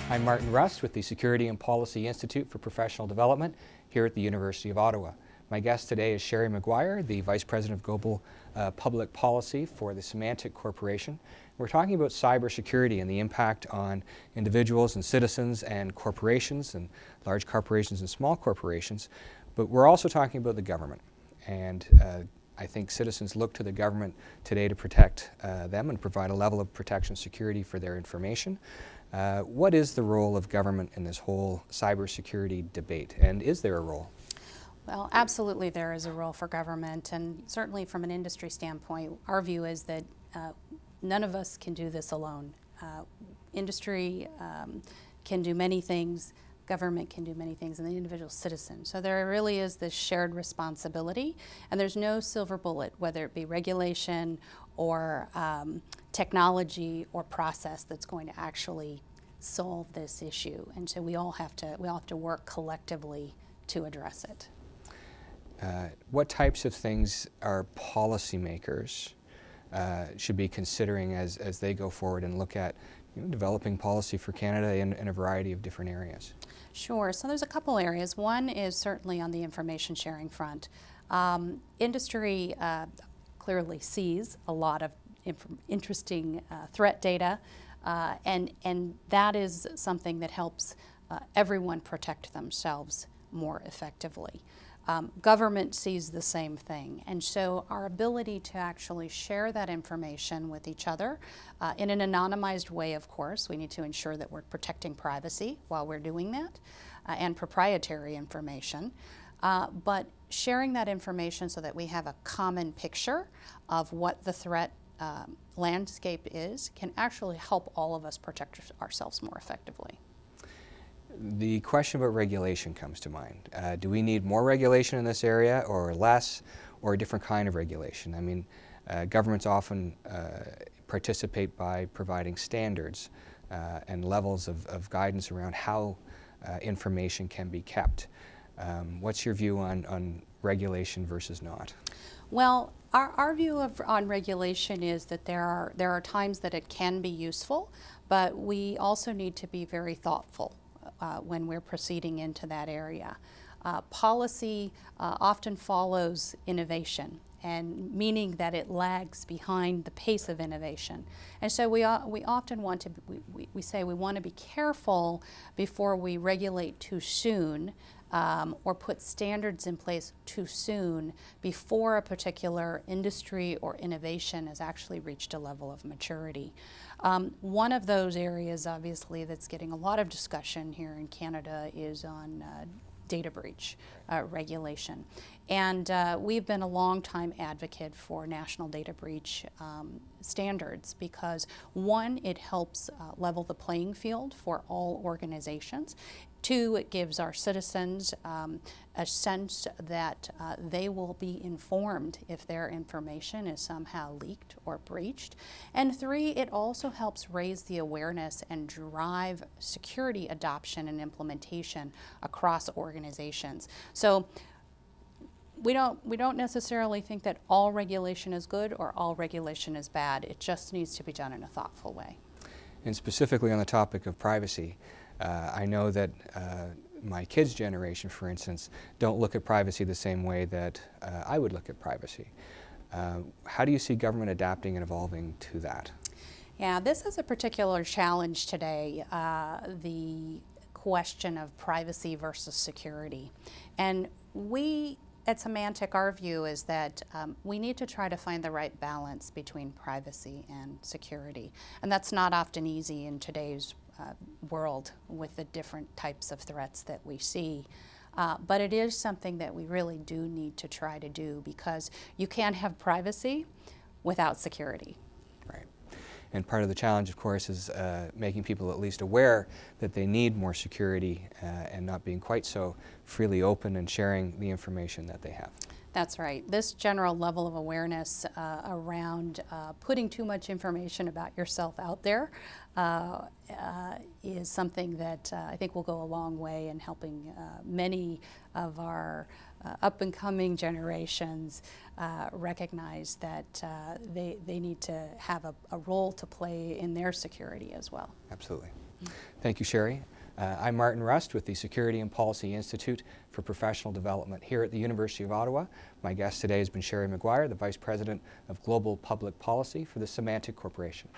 I'm Martin Rust with the Security and Policy Institute for Professional Development here at the University of Ottawa. My guest today is Cheri McGuire, the Vice President of Global Public Policy for the Symantec Corporation. We're talking about cybersecurity and the impact on individuals and citizens and corporations, and large corporations and small corporations, but we're also talking about the government. And I think citizens look to the government today to protect them and provide a level of protection and security for their information. What is the role of government in this whole cybersecurity debate, and is there a role? Well, absolutely there is a role for government, and certainly from an industry standpoint, our view is that none of us can do this alone. Industry can do many things, government can do many things, and the individual citizen. So there really is this shared responsibility, and there's no silver bullet, whether it be regulation or technology or process that's going to actually solve this issue. And so we all have to work collectively to address it. What types of things are policymakers should be considering as they go forward and look at developing policy for Canada in a variety of different areas? Sure. So there's a couple areas. One is certainly on the information sharing front. Industry clearly sees a lot of interesting threat data, and that is something that helps everyone protect themselves more effectively. Government sees the same thing, and so our ability to actually share that information with each other in an anonymized way, of course, we need to ensure that we're protecting privacy while we're doing that, and proprietary information, but sharing that information so that we have a common picture of what the threat landscape is can actually help all of us protect ourselves more effectively. The question about regulation comes to mind. Do we need more regulation in this area, or less, or a different kind of regulation? I mean, governments often participate by providing standards and levels of guidance around how information can be kept. What's your view on regulation versus not? Well, our view on regulation is that there are times that it can be useful, but we also need to be very thoughtful when we're proceeding into that area. Policy often follows innovation, and meaning that it lags behind the pace of innovation. And so we often want to, we say we want to be careful before we regulate too soon, or put standards in place too soon before a particular industry or innovation has actually reached a level of maturity. One of those areas, obviously, that's getting a lot of discussion here in Canada is on data breach regulation. And we've been a long-time advocate for national data breach standards because, one, it helps level the playing field for all organizations. Two, it gives our citizens a sense that they will be informed if their information is somehow leaked or breached. And three, it also helps raise the awareness and drive security adoption and implementation across organizations. So we don't necessarily think that all regulation is good or all regulation is bad. It just needs to be done in a thoughtful way. And specifically on the topic of privacy, I know that my kids' generation, for instance, don't look at privacy the same way that I would look at privacy. How do you see government adapting and evolving to that? Yeah, this is a particular challenge today, the question of privacy versus security. And we at Symantec, our view is that we need to try to find the right balance between privacy and security. And that's not often easy in today's world with the different types of threats that we see. But it is something that we really do need to try to do, because you can't have privacy without security. Right. And part of the challenge, of course, is making people at least aware that they need more security and not being quite so freely open and sharing the information that they have. That's right. This general level of awareness around putting too much information about yourself out there is something that I think will go a long way in helping many of our up-and-coming generations recognize that they need to have a role to play in their security as well. Absolutely. Thank you, Cheri. I'm Martin Rust with the Security and Policy Institute for Professional Development here at the University of Ottawa. My guest today has been Cheri McGuire, the Vice President of Global Public Policy for the Symantec Corporation.